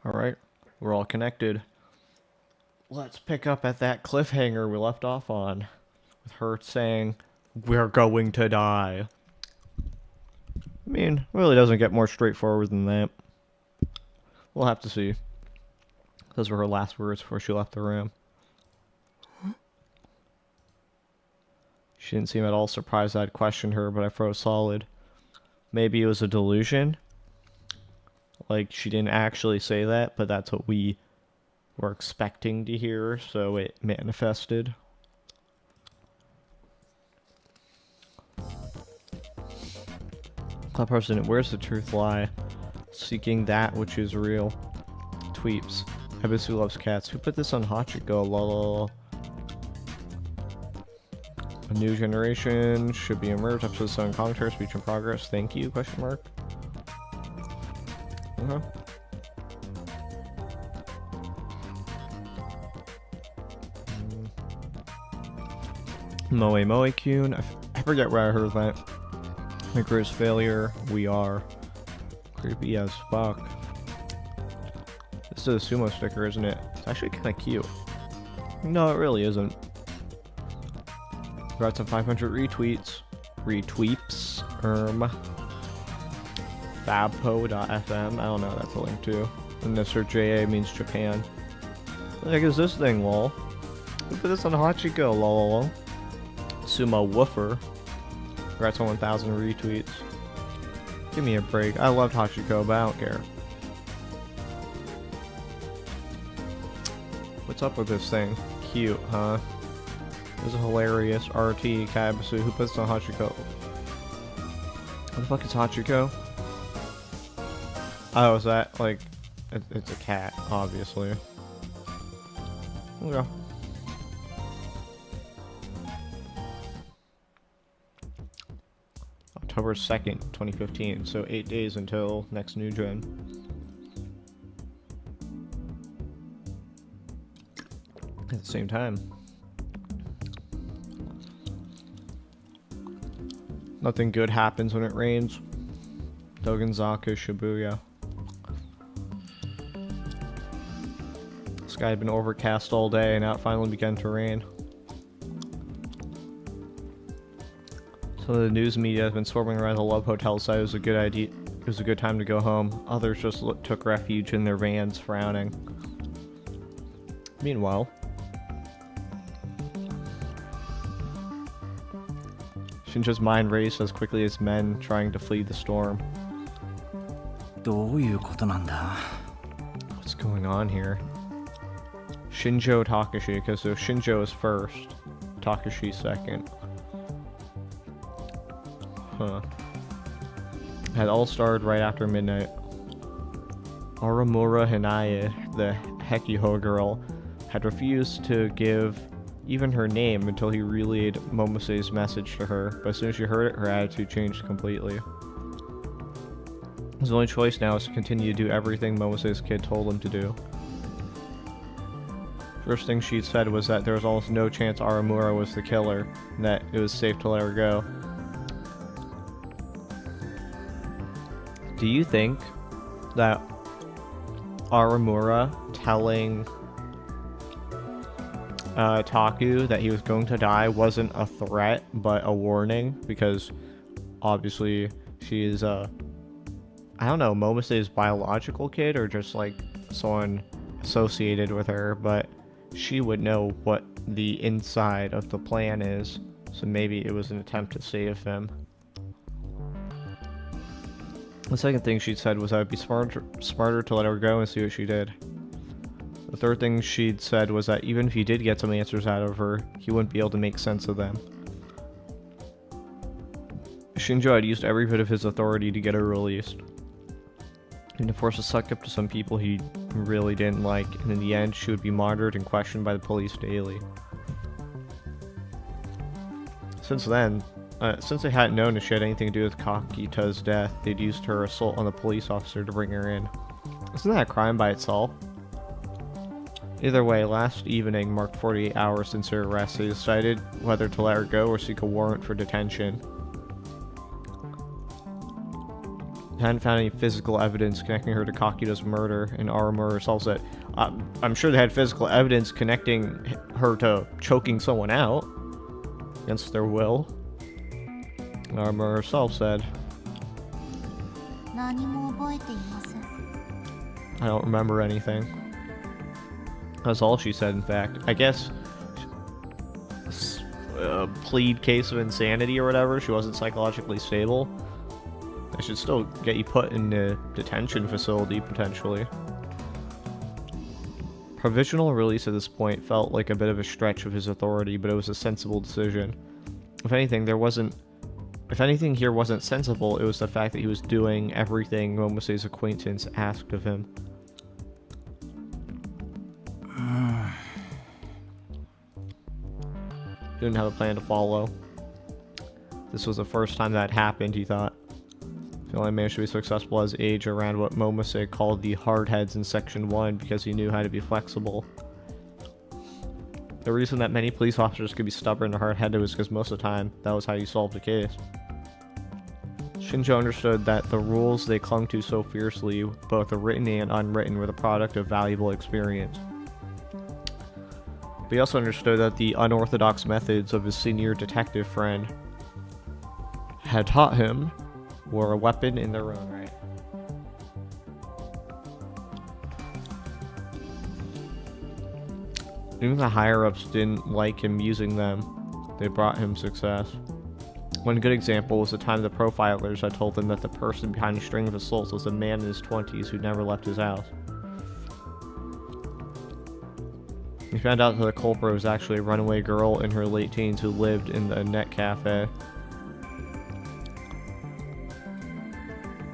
Alright, we're all connected. Let's pick up at that cliffhanger we left off on. With her saying, "We're going to die." I mean, it really doesn't get more straightforward than that. We'll have to see. Those were her last words before she left the room. She didn't seem at all surprised I'd questioned her, but I froze solid. Maybe it was a delusion? Like, she didn't actually say that, but that's what we were expecting to hear, so it manifested. Club President, where's the truth lie? Seeking that which is real. Tweeps. Ebisu loves cats. Who put this on Hachiko? Lol. A new generation should be emerged. Episode 7 commentary, speech in progress. Thank you, question mark. Moe Moe Kyun. I forget where I heard that. My greatest failure. We are. Creepy as fuck. This is a sumo sticker, isn't it? It's actually kind of cute. No, it really isn't. Got some 500 retweets. Retweeps. Fabpo.fm. I don't know, that's a link too. And this or JA means Japan. What the heck is this thing, lol? Who put this on Hachiko, lol? Sumo Woofer. Congrats on 1,000 retweets. Give me a break. I loved Hachiko, but I don't care. What's up with this thing? Cute, huh? This is hilarious. RT, Kabasu. Who puts this on Hachiko? What the fuck is Hachiko? Oh, is that like... It's a cat, obviously. Okay. October 2nd, 2015. So 8 days until next new gen. At the same time. Nothing good happens when it rains. Dogenzaku Shibuya. The sky had been overcast all day, and now it finally began to rain. Some of the news media has been swarming around the Love Hotel site. It was a good idea. It was a good time to go home. Others just took refuge in their vans, frowning. Meanwhile, Shinjo's mind raced as quickly as men trying to flee the storm. What's going on here? Shinjo Takashi, because so Shinjo is first, Takashi second. Huh. Had all started right after midnight. Aramura Hinaye, the Hekiho girl, had refused to give even her name until he relayed Momose's message to her, but as soon as she heard it, her attitude changed completely. His only choice now is to continue to do everything Momose's kid told him to do. First thing she said was that there was almost no chance Aramura was the killer, and that it was safe to let her go. Do you think that Aramura telling Taku that he was going to die wasn't a threat, but a warning? Because obviously she is I don't know, Momose's biological kid or just like someone associated with her, but she would know what the inside of the plan is, so maybe it was an attempt to save him. The second thing she said was that it would be smarter to let her go and see what she did. The third thing she'd said was that even if he did get some answers out of her, he wouldn't be able to make sense of them. Shinjo had used every bit of his authority to get her released. And to force a suck up to some people he really didn't like, and in the end she would be monitored and questioned by the police daily. Since then, since they hadn't known if she had anything to do with Kakita's death, they'd used her assault on the police officer to bring her in. Isn't that a crime by itself? Either way, last evening marked 48 hours since her arrest. They decided whether to let her go or seek a warrant for detention. hadn't found any physical evidence connecting her to Kakuta's murder, and Arama herself said, I'm sure they had physical evidence connecting her to choking someone out against their will. Arama herself said, I don't remember anything. That's all she said, in fact. I guess plead case of insanity or whatever. She wasn't psychologically stable. They should still get you put in a detention facility, potentially. Provisional release at this point felt like a bit of a stretch of his authority, but it was a sensible decision. If anything here wasn't sensible, it was the fact that he was doing everything Momose's acquaintance asked of him. Didn't have a plan to follow. This was the first time that happened, he thought. He only managed to be successful as age around what Momose called the hardheads in Section 1 because he knew how to be flexible. The reason that many police officers could be stubborn and hard-headed was because most of the time, that was how you solved a case. Shinjo understood that the rules they clung to so fiercely, both the written and unwritten, were the product of valuable experience. But he also understood that the unorthodox methods of his senior detective friend had taught him were a weapon in their own right. Even the higher-ups didn't like him using them. They brought him success. One good example was the time the profilers had told them that the person behind the string of assaults was a man in his 20s who never left his house. He found out that the culprit was actually a runaway girl in her late teens who lived in the net cafe.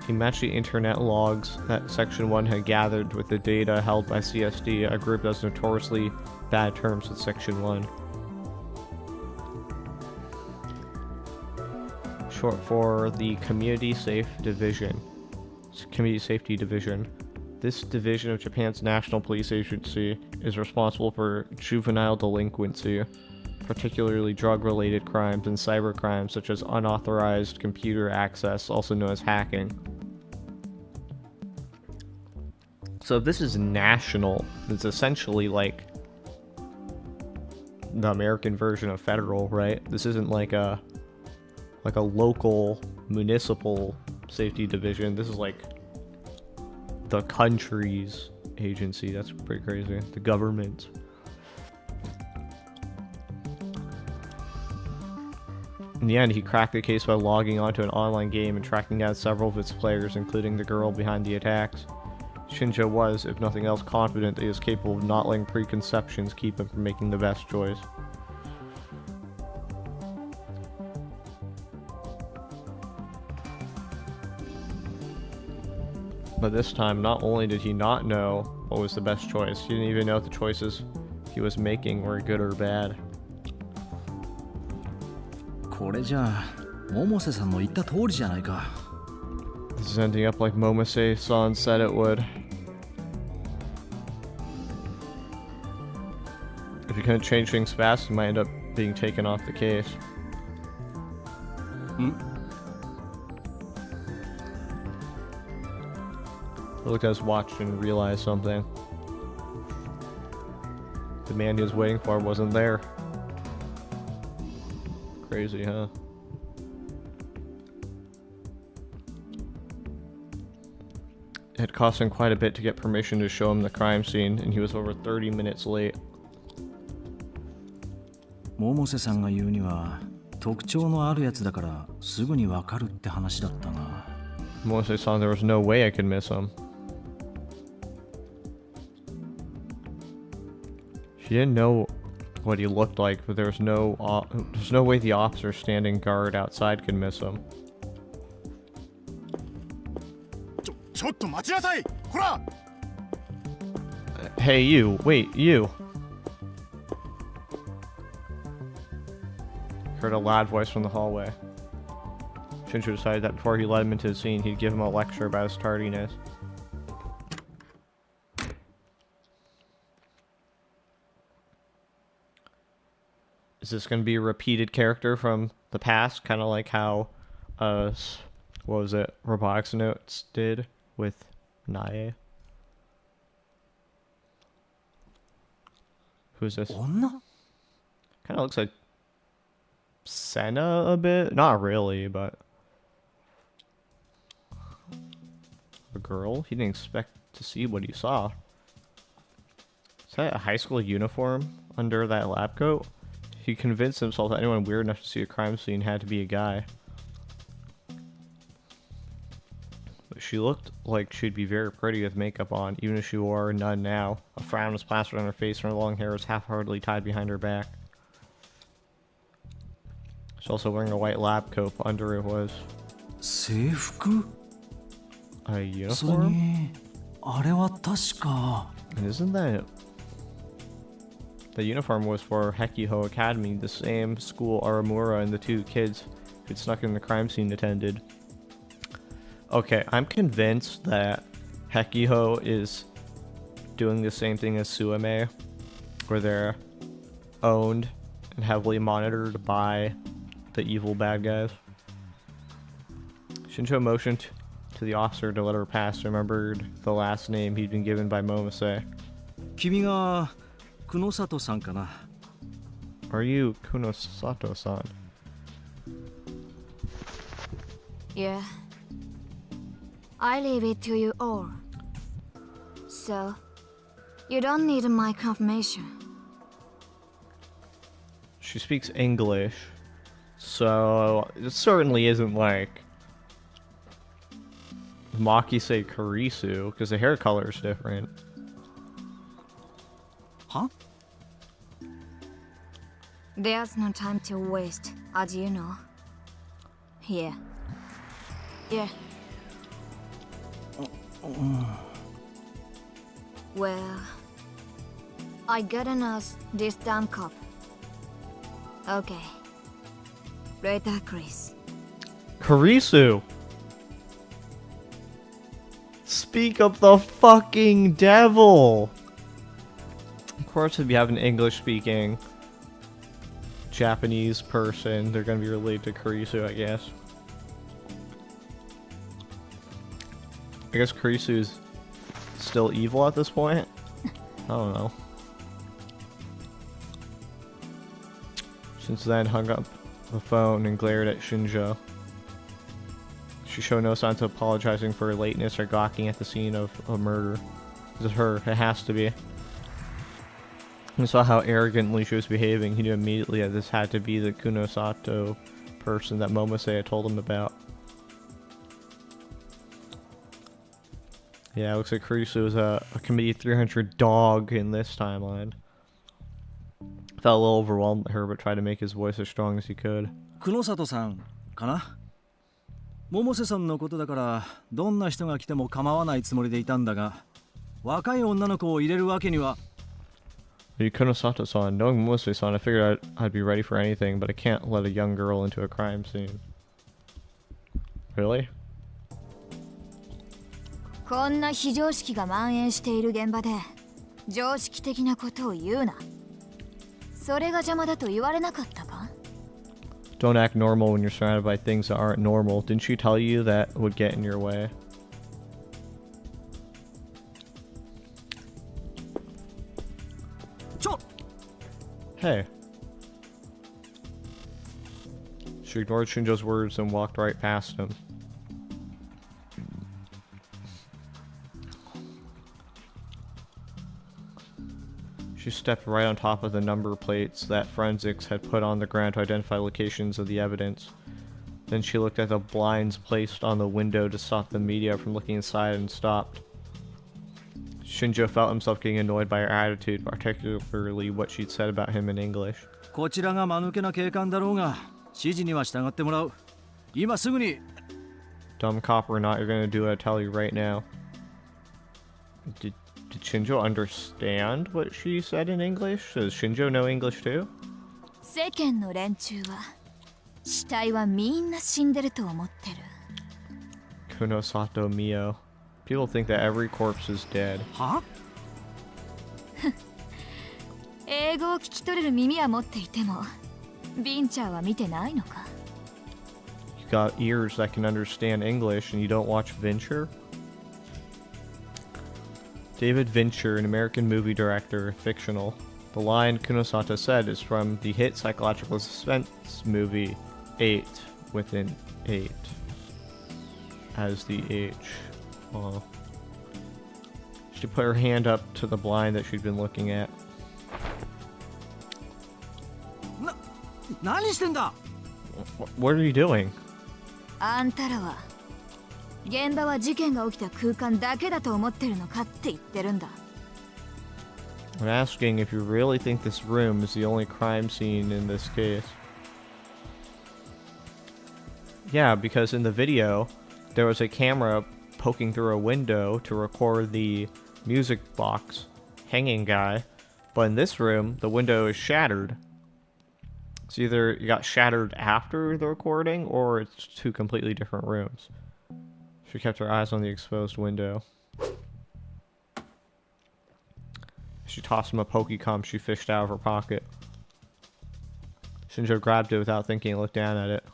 He matched the internet logs that Section 1 had gathered with the data held by CSD, a group that has notoriously bad terms with Section 1. Short for the Community Safety Division. This division of Japan's National Police Agency is responsible for juvenile delinquency, particularly drug-related crimes and cybercrimes such as unauthorized computer access, also known as hacking. So if this is national, it's essentially like the American version of federal, right? This isn't like a local municipal safety division. This is like the country's agency. That's pretty crazy. The government. In the end, he cracked the case by logging onto an online game and tracking down several of its players, including the girl behind the attacks. Shinjo was, if nothing else, confident that he was capable of not letting preconceptions keep him from making the best choice. But this time, not only did he not know what was the best choice, he didn't even know if the choices he was making were good or bad. これじゃあ、百瀬さんの言った通りじゃないか。 This is ending up like Momose-san said it would. If you couldn't change things fast, you might end up being taken off the case. He looked at his watch and realized something. The man he was waiting for wasn't there. Crazy, huh? It had cost him quite a bit to get permission to show him the crime scene, and he was over 30 minutes late. 百瀬さんが言うには特徴のあるやつだからすぐにわかるって話だったが。Momose-san, there was no way I could miss him. She didn't know what he looked like, but there's no way the officer standing guard outside could miss him. Hey, you! Wait, you! Heard a loud voice from the hallway. Shinjo decided that before he let him into the scene, he'd give him a lecture about his tardiness. Is this going to be a repeated character from the past? Kind of like how what was it, Robotics Notes did with Nae. Who's this? 女 Kind of looks like Senna a bit. Not really, but a girl. He didn't expect to see what he saw. Is that a high school uniform under that lab coat? He convinced himself that anyone weird enough to see a crime scene had to be a guy. But she looked like she'd be very pretty with makeup on, even if she wore none now. A frown was plastered on her face and her long hair was half-heartedly tied behind her back. She's also wearing a white lab coat, but under it was 制服 a それ uniform? にあれは確か And isn't that... The uniform was for Hekiho Academy, the same school Aramura and the two kids who'd snuck in the crime scene attended. Okay, I'm convinced that Hekiho is doing the same thing as Suame, where they're owned and heavily monitored by the evil bad guys. Shinjo motioned to the officer to let her pass, remembered the last name he'd been given by Momose. 君が久野里さんかな Are you Kunosato-san? Yeah. I leave it to you all. So, you don't need my confirmation. She speaks English, so it certainly isn't like Maki-say Kurisu, because the hair color is different. は There's no time to waste, as you know. Here. Yeah. Well, I gotta nurse this damn cop. Okay. Later, Chris. Kurisu! Speak of the fucking devil! Of course, if you have an English-speaking Japanese person, they're gonna be related to Kurisu, I guess. I guess Kurisu's still evil at this point? I don't know. Since then, hung up the phone and glared at Shinjo. She showed no signs of apologizing for her lateness or gawking at the scene of a murder. It's her. It has to be. He saw how arrogantly she was behaving. He knew immediately that this had to be the Kunosato person that Momose had told him about. Yeah, it looks like Kurisu is a Committee 300 dog in this timeline. Felt a little overwhelmed by her, but tried to make his voice as strong as he could. 久野里さんかな百瀬さんのことだからどんな人が来ても構わないつもりでいたんだが若い女の子を入れるわけには Kunosato-san, knowing Momose-san, I figured I'd be ready for anything, but I can't let a young girl into a crime scene. Really? こんな非常識が蔓延している現場で常識的なことを言うな。それが邪魔だと言われなかったか Don't act normal when you're surrounded by things that aren't normal. Didn't she tell you that would get in your way? Hey. She ignored Shinjo's words and walked right past him. She stepped right on top of the number plates that forensics had put on the ground to identify locations of the evidence. Then she looked at the blinds placed on the window to stop the media from looking inside and stopped. Shinjo felt himself getting annoyed by her attitude, particularly what she'd said about him in English. こちらが間抜けな警官だろうが指示には従ってもらう今すぐに Dumb cop or not, you're gonna do what I tell you right now. Did Shinjo understand what she said in English? Does Shinjo know English too? 世間の連中は死体はみんな死んでると思ってる。 Kunosato Mio. People think that every corpse is dead. は英語を聞き取れる耳は持っていてもビンチャーは見てないのか You got ears that can understand English and you don't watch Fincher? David Fincher, an American movie director, fictional. The line Kunosato said is from the hit psychological suspense movie 8 within 8 as the H. Oh. She put her hand up to the blind that she'd been looking at. 何してんだ What are you doing? あんたらは現場は事件が起きた空間だけだと思ってるのかって言ってるんだ。 I'm asking if you really think this room is the only crime scene in this case. Yeah, because in the video, there was a camera poking through a window to record the music box hanging guy, but in this room, the window is shattered. It's either it got shattered after the recording, or it's two completely different rooms. She kept her eyes on the exposed window. She tossed him a Pokecom she fished out of her pocket. Shinjo grabbed it without thinking and looked down at it.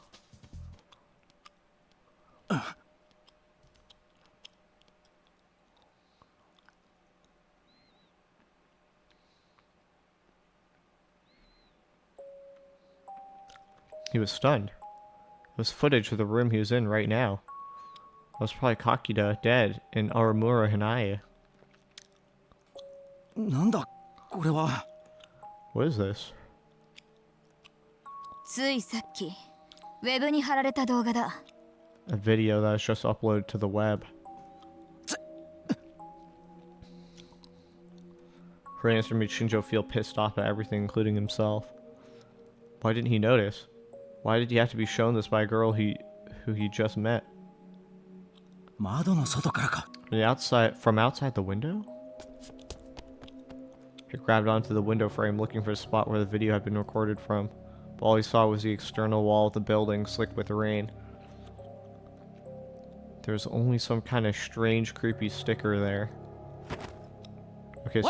He was stunned. It was footage of the room he was in right now. That was probably Kakida dead and Aramura Hinae. なんだこれは What is this? ついさっきウェブに貼られた動画だ。 A video that was just uploaded to the web. Her answer made Shinjo feel pissed off at everything, including himself. Why didn't he notice? Why did he have to be shown this by a girl who he just met? 窓の外からか From outside the window? He grabbed onto the window frame looking for the spot where the video had been recorded from, but all he saw was the external wall of the building slick with rain. There's only some kind of strange, creepy sticker there. Okay,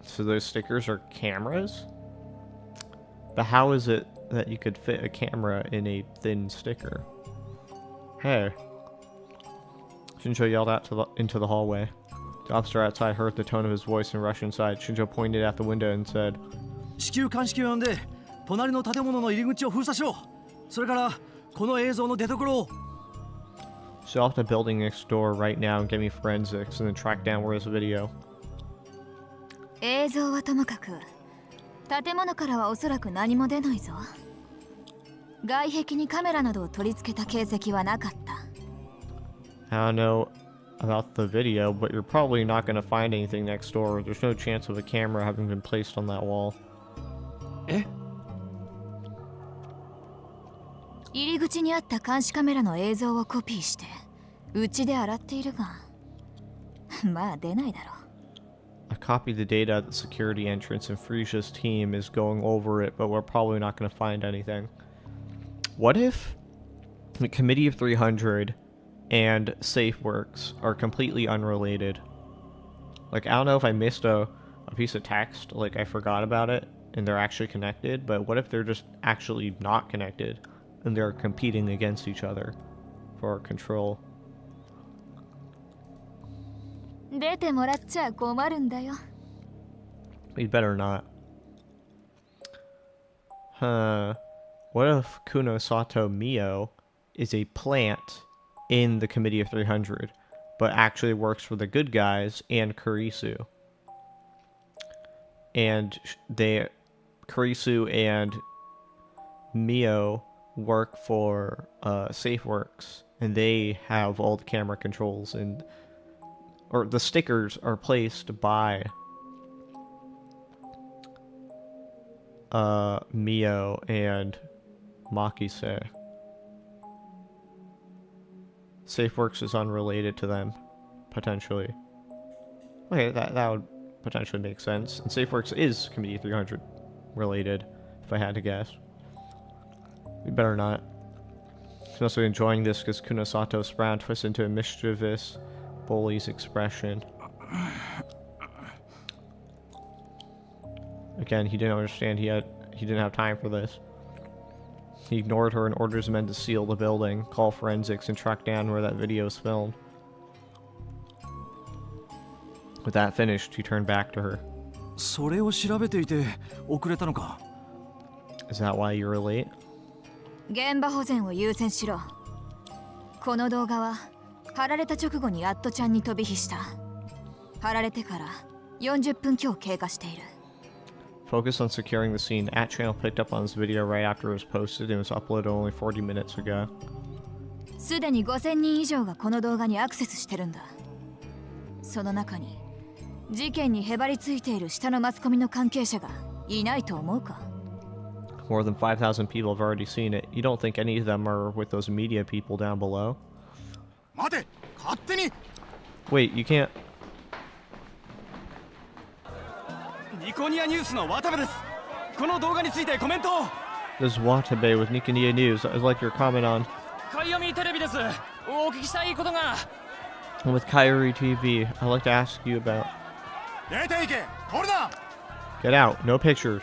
so those stickers are cameras? But how is it that you could fit a camera in a thin sticker? Hey. Shinjo yelled out into the hallway. The officer outside heard the tone of his voice and rushed inside. Shinjo pointed out the window and said, 至急鑑識を呼んで隣の建物の入り口を封鎖しろ。それからこの映像の出所を Show off the building next door right now and get me forensics and then track down where's the video. 映像はともかく建物からはおそらく何も出ないぞ。外壁にカメラなどを取り付けた形跡はなかった。 I don't know about the video, but you're probably not going to find anything next door. There's no chance of a camera having been placed on that wall. え入り口にあった監視カメラの映像をコピーしてうちで洗っているがまあ出ないだろう。 I copied the data at the security entrance and Frisia's team is going over it, but we're probably not going to find anything. What if the Committee of 300 and SafeWorks are completely unrelated? Like, I don't know if I missed a piece of text, like I forgot about it, and they're actually connected, but what if they're just actually not connected, and they're competing against each other for control? 出てもらっちゃ困るんだよ。 We'd better not. Huh. What if Kunosato Mio is a plant in the Committee of 300, but actually works for the good guys and Kurisu? And Kurisu and Mio work for SafeWorks, and they have all the camera controls, or the stickers are placed by Mio and Makise. SafeWorks is unrelated to them, potentially. Okay, that would potentially make sense. And SafeWorks is Committee 300 related, if I had to guess. We better not. She's also enjoying this because Kunosato's frown twists into a mischievous bully's expression. Again, he didn't understand he didn't have time for this. He ignored her and orders his men to seal the building, call forensics, and track down where that video was filmed. With that finished, he turned back to her. それを調べていて遅れたのか。 Is that why you were late? 現場保全を優先しろ。この動画は貼られた直後にアットちゃんに飛び火した。貼られてから40分強経過している。Focus on securing the scene. @channel picked up on this video right after it was posted and was uploaded only 40 minutes ago. すでに5000人以上がこの動画にアクセスしてるんだ。その中に事件にへばりついている下のマスコミの関係者がいないと思うか？ More than 5,000 people have already seen it. You don't think any of them are with those media people down below? 待て、勝手に。 Wait, you can't... ニコニアニュースの渡部です。この動画についてコメントを。 This is Watabe with Nikoniya News. I'd like your comment on... かいよみテレビです。お聞きしたいことが。 And with Kyrie TV, I'd like to ask you about... 出ていけ、これだ。 Get out. No pictures.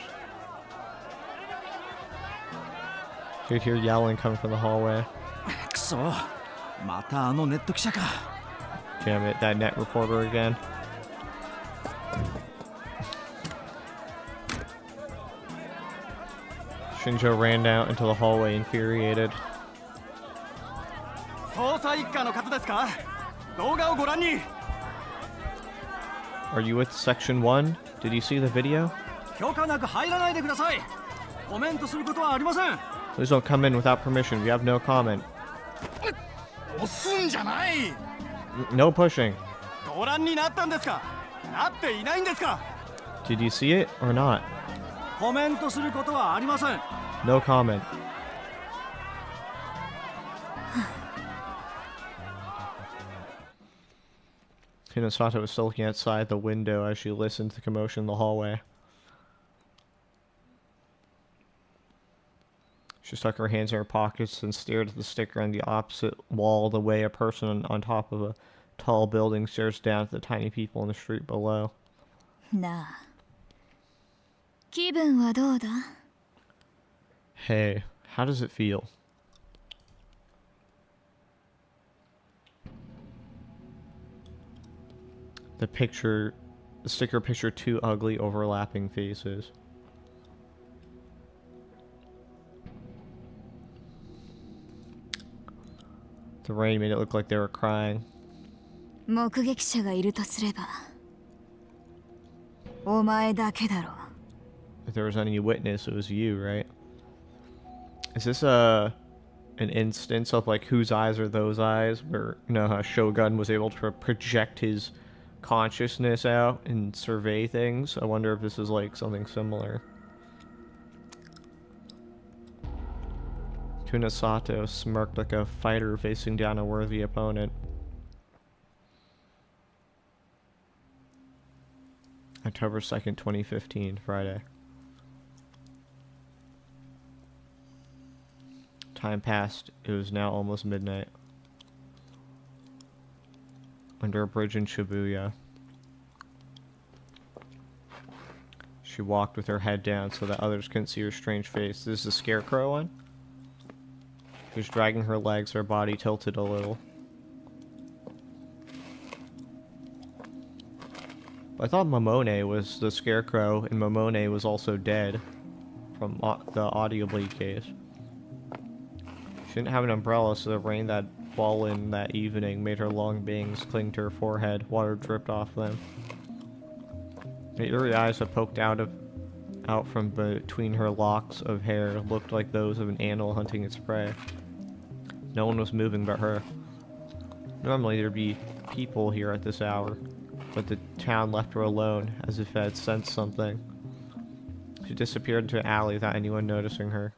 You could hear yelling coming from the hallway. くそ、またあのネット記者か。 Damn it, that net reporter again. Shinjo ran out into the hallway, infuriated. 捜査一課の方ですか？動画をご覧に。 Are you with Section 1? Did you see the video? 許可なく入らないでください。コメントすることはありません。 Please don't come in without permission. We have no comment. 押すんじゃない。 No pushing. ご覧になったんですか？なっていないんですか？ Did you see it or not? コメントすることはありません。 No comment. Hinasato was still looking outside the window as she listened to the commotion in the hallway. She stuck her hands in her pockets and stared at the sticker on the opposite wall the way a person on top of a tall building stares down at the tiny people in the street below. なあ、気分はどうだ？ Hey, how does it feel? The sticker pictured two ugly overlapping faces. The rain made it look like they were crying. 目撃者がいるとすれば、お前だけだろ。 If there was any witness, it was you, right? Is this an instance of like whose eyes are those eyes, where Shogun was able to project his consciousness out and survey things? I wonder if this is like something similar. Tunasato smirked like a fighter facing down a worthy opponent. October 2nd, 2015, Friday. Time passed. It was now almost midnight. Under a bridge in Shibuya. She walked with her head down so that others couldn't see her strange face. This is the scarecrow one? She was dragging her legs, her body tilted a little. I thought Momone was the scarecrow, and Momone was also dead from the audio bleed case. She didn't have an umbrella, so the rain that fallen that evening made her long bangs cling to her forehead. Water dripped off them. The eerie eyes that poked out from between her locks of hair looked like those of an animal hunting its prey. No one was moving but her. Normally there'd be people here at this hour, but the town left her alone, as if it had sensed something. She disappeared into an alley without anyone noticing her.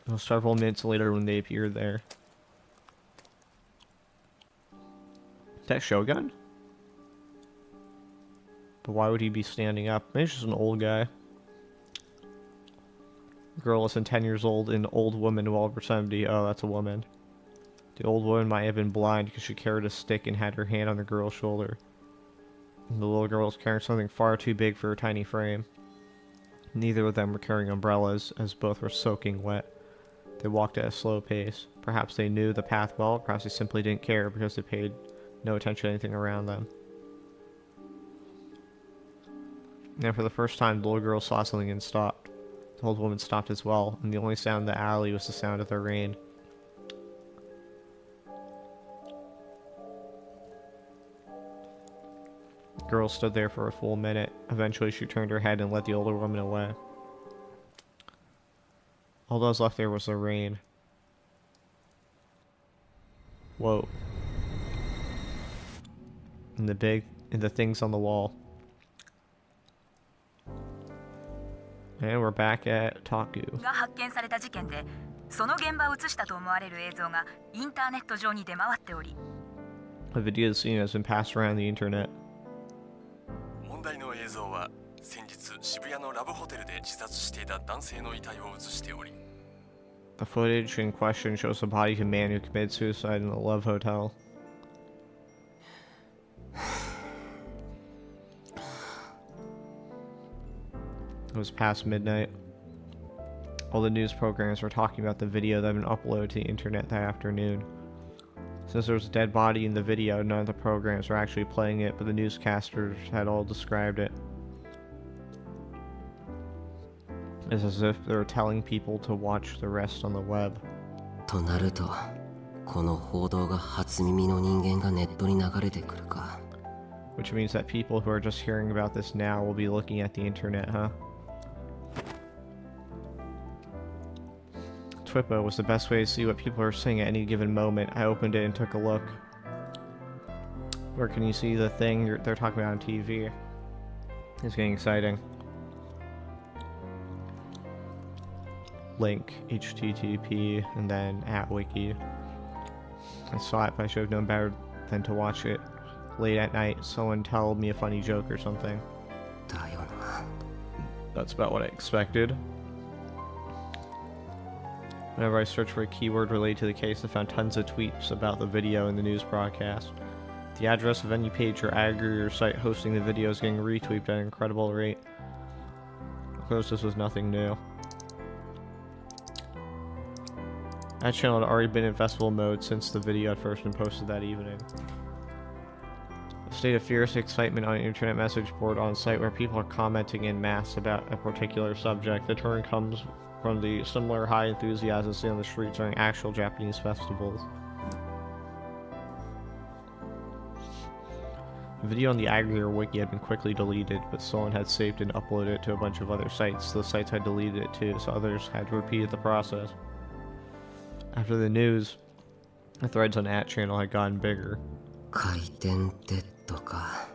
It was several minutes later when they appeared there. Is that Shogun? But why would he be standing up? Maybe he's just an old guy. Girl less than 10 years old, an old woman well over 70. Oh, that's a woman. The old woman might have been blind because she carried a stick and had her hand on the girl's shoulder. And the little girl was carrying something far too big for her tiny frame. Neither of them were carrying umbrellas, as both were soaking wet. They walked at a slow pace. Perhaps they knew the path well, perhaps they simply didn't care because they paid no attention to anything around them. Now, for the first time, the little girl saw something and stopped. The old woman stopped as well, and the only sound in the alley was the sound of the rain. The girl stood there for a full minute. Eventually, she turned her head and led the older woman away. All that was left there was the rain. Whoa. And the things on the wall. And we're back at Taku. が発見された事件で、その現場を映したと思われる映像がインターネット上に出回っており、 The video of the scene has been passed around the internet. 問題の映像は先日渋谷のラブホテルで自殺していた男性の遺体を映しており、 The footage in question shows the body of a man who committed suicide in the Love Hotel. It was past midnight. All the news programs were talking about the video that had been uploaded to the internet that afternoon. Since there was a dead body in the video, none of the programs were actually playing it, but the newscasters had all described it. It's as if they were telling people to watch the rest on the web. となると、この報道が初耳の人間がネットに流れてくるか。Which means that people who are just hearing about this now will be looking at the internet, huh? Twippo was the best way to see what people are saying at any given moment. I opened it and took a look. Where can you see the thing they're talking about on TV? It's getting exciting. Link, HTTP, and then @wiki. I saw it, but I should have known better than to watch it late at night. Someone tell me a funny joke or something. だよな。 That's about what I expected. Whenever I searched for a keyword related to the case, I found tons of tweets about the video and the news broadcast. The address of any page or aggregator site hosting the video is getting retweeted at an incredible rate. Of course, this was nothing new. That channel had already been in festival mode since the video had first been posted that evening. A state of fierce excitement on an internet message board on site where people are commenting en masse about a particular subject. The turn comes from the similar high enthusiasm seen on the streets during actual Japanese festivals. The video on the aggregator wiki had been quickly deleted, but someone had saved and uploaded it to a bunch of other sites. Those sites had deleted it too, so others had to repeat the process. After the news, the threads on the channel had gotten bigger. 回転デッドか。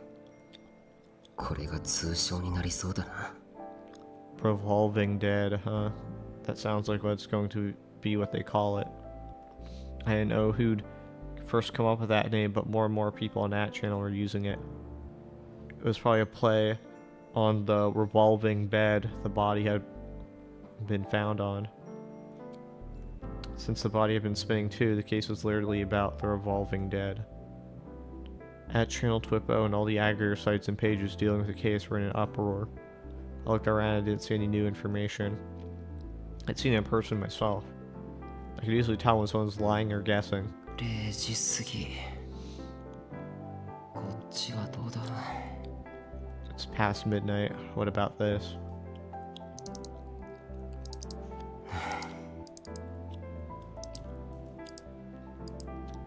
これが通称になりそうだな。 Revolving Dead, huh? That sounds like what's going to be what they call it. I didn't know who'd first come up with that name, but more and more people on that channel are using it. It was probably a play on the revolving bed the body had been found on. Since the body had been spinning too, the case was literally about the revolving dead. At Channel Twippo and all the aggregator sites and pages dealing with the case were in an uproar. I looked around and didn't see any new information. I'd seen it in person myself. I could easily tell when someone's lying or guessing. 0時過ぎ。こっちはどうだ。 It's past midnight. What about this?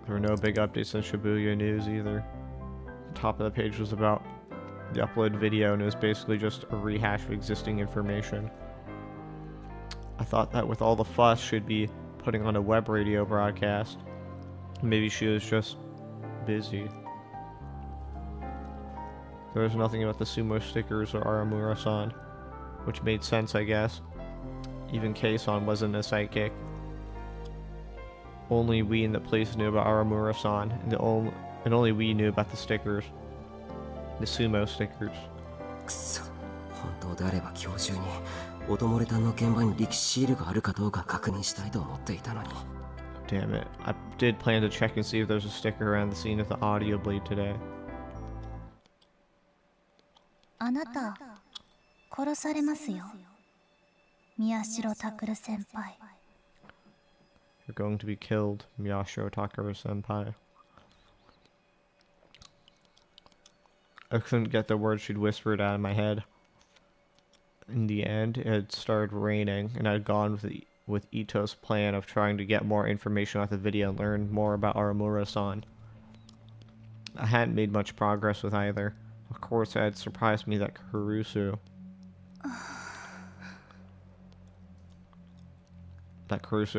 There were no big updates on Shibuya News either. The top of the page was about the uploaded video, and it was basically just a rehash of existing information. I thought that with all the fuss, she'd be putting on a web radio broadcast. Maybe she was just busy. There was nothing about the sumo stickers or Aramura-san, which made sense, I guess. Even Kei-san wasn't a sidekick. Only we in the place knew about Aramura-san, and only we knew about the stickers. The sumo stickers. くそ。本当であれば今日中にオトモレタンの現場に力シールがあるかどうか確認したいと思っていたのに。 Damn it. I did plan to check and see if there's a sticker around the scene of the audio blade today. あなた殺されますよ。宮代拓先輩。 You're going to be killed, Miyashiro Takara senpai. I couldn't get the words she'd whispered out of my head. In the end, it had started raining, and I'd gone with Ito's plan of trying to get more information about the video and learn more about Aramura-san. I hadn't made much progress with either. Of course, it had surprised me that Kurusu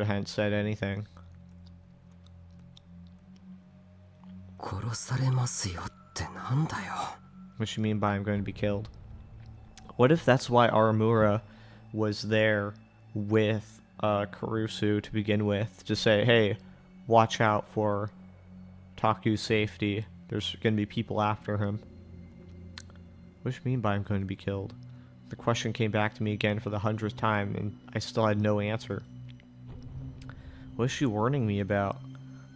hadn't said anything. 殺されますよってなんだよ。 What do you mean by I'm going to be killed? What if that's why Aramura was there with Kurusu to begin with? To say, hey, watch out for Taku's safety. There's going to be people after him. What do you mean by I'm going to be killed? The question came back to me again for the 100th time, and I still had no answer. What is she warning me about?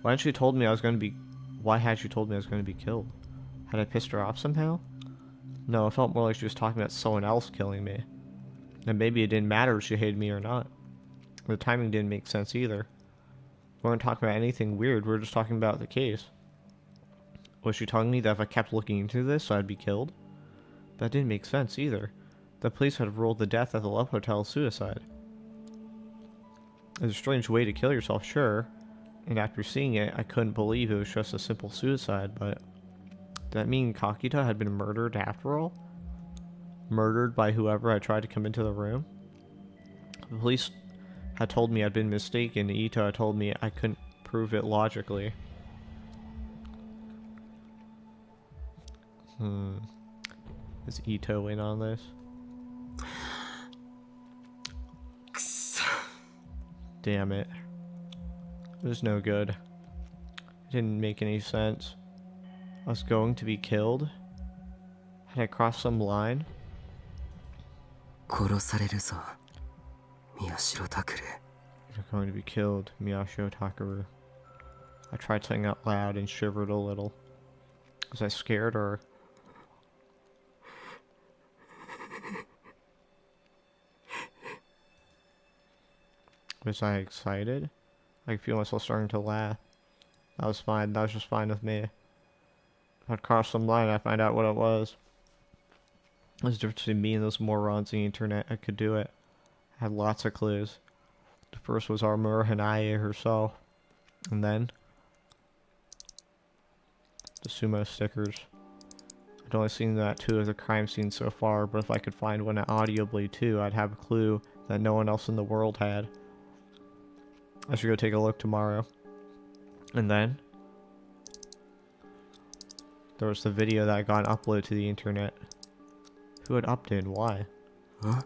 Why hadn't she told me I was going to be... Why had she told me I was going to be killed? Had I pissed her off somehow? No, it felt more like she was talking about someone else killing me. And maybe it didn't matter if she hated me or not. The timing didn't make sense either. We weren't talking about anything weird, we were just talking about the case. Was she telling me that if I kept looking into this, I'd be killed? That didn't make sense either. The police had ruled the death at the Love Hotel a suicide. It's a strange way to kill yourself, sure. And after seeing it, I couldn't believe it was just a simple suicide, but... Did that mean Kakita had been murdered after all? Murdered by whoever had tried to come into the room? The police had told me I'd been mistaken. Ito had told me I couldn't prove it logically. Is Ito in on this? Damn it. It was no good. It didn't make any sense. I was going to be killed? Had I crossed some line? 殺されるぞ、宮代拓。 You're going to be killed, Miyashiro Takaru. I tried saying out loud and shivered a little. Was I scared or... Was I excited? I could feel myself starting to laugh. That was fine. That was just fine with me. If I'd crossed some line, I'd find out what it was. There's a difference between me and those morons on the internet. I could do it. I had lots of clues. The first was Armura Hanae herself. And then... the sumo stickers. I'd only seen that 2 of the crime scenes so far, but if I could find one audibly too, I'd have a clue that no one else in the world had. I should go take a look tomorrow. And then... there was the video that got uploaded to the internet. Who had updated? Why? Huh?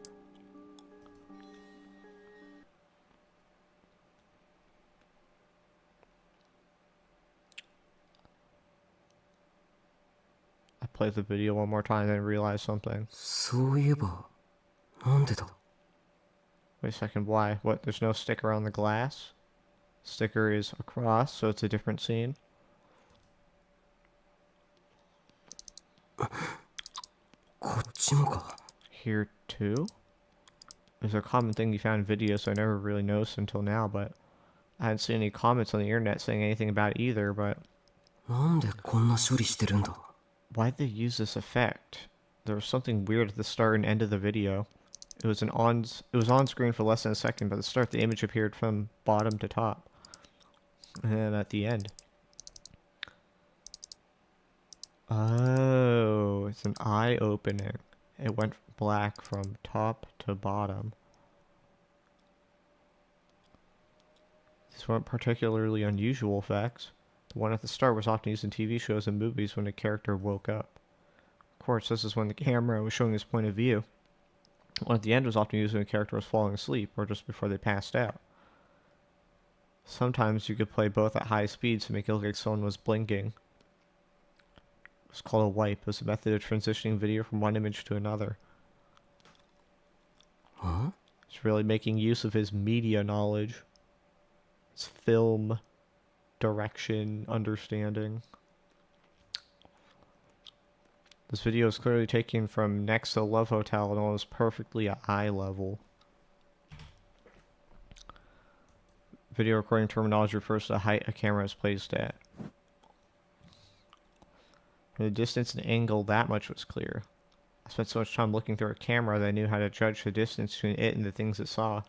I played the video one more time and then realized something. そういえば、なんでだ? Wait a second, why? What, there's no sticker on the glass? Sticker is across, so it's a different scene. こっちもか。 Here too? It's a common thing you found in videos, so I never really noticed until now, but I hadn't seen any comments on the internet saying anything about it either, but... なんでこんな処理してるんだ? Why'd they use this effect? There was something weird at the start and end of the video. It was on screen for less than a second, but at the start the image appeared from bottom to top. And then at the end. Oh, it's an eye opening. It went black from top to bottom. These weren't particularly unusual effects. The one at the start was often used in TV shows and movies when a character woke up. Of course, this is when the camera was showing his point of view. The one at the end was often used when a character was falling asleep or just before they passed out. Sometimes you could play both at high speeds to make it look like someone was blinking. It was called a wipe. It was a method of transitioning video from one image to another. Huh? He's really making use of his media knowledge. His film direction understanding. This video is clearly taken from next to the Love Hotel and almost perfectly at eye level. Video recording terminology refers to the height a camera is placed at. The distance and angle, that much was clear. I spent so much time looking through a camera that I knew how to judge the distance between it and the things it saw.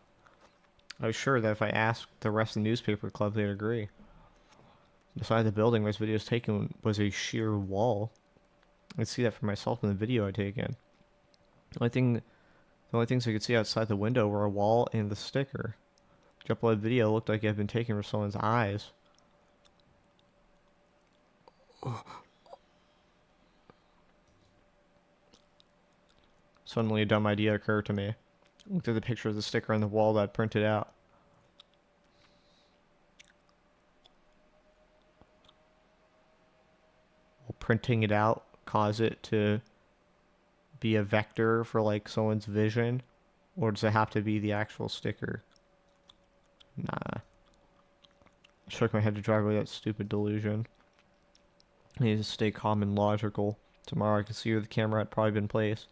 I was sure that if I asked the rest of the newspaper club, they'd agree. Beside the building where this video was taken was a sheer wall. I could see that for myself in the video I'd taken. The only things I could see outside the window were a wall and the sticker. The uploaded video looked like it had been taken from someone's eyes. Suddenly a dumb idea occurred to me. I looked at the picture of the sticker on the wall that I'd printed out. Will printing it out cause it to be a vector for like someone's vision? Or does it have to be the actual sticker? Nah. I shook my head to drive away that stupid delusion. I need to stay calm and logical. Tomorrow I can see where the camera had probably been placed.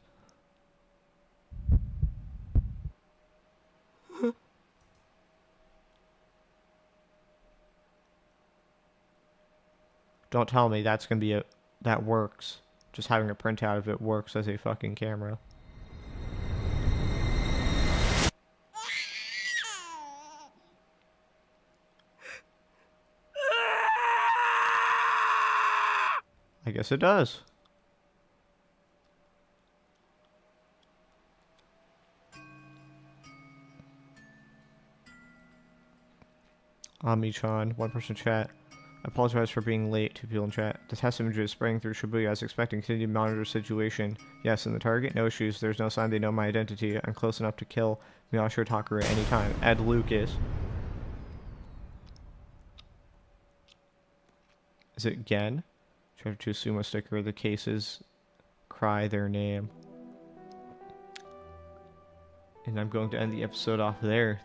Don't tell me that's gonna be that works. Just having a printout of it works as a fucking camera. I guess it does. Ami-chan, 1% chat. I apologize for being late, 2 people in chat. The test image is spraying through Shibuya as expecting. Continue to monitor the situation. Yes, in the target, no issues. There's no sign they know my identity. I'm close enough to kill Miyashiro Takara at any time. Ed Lucas. Is it Gen? Chapter 2 Sumo sticker. The cases cry their name. And I'm going to end the episode off there.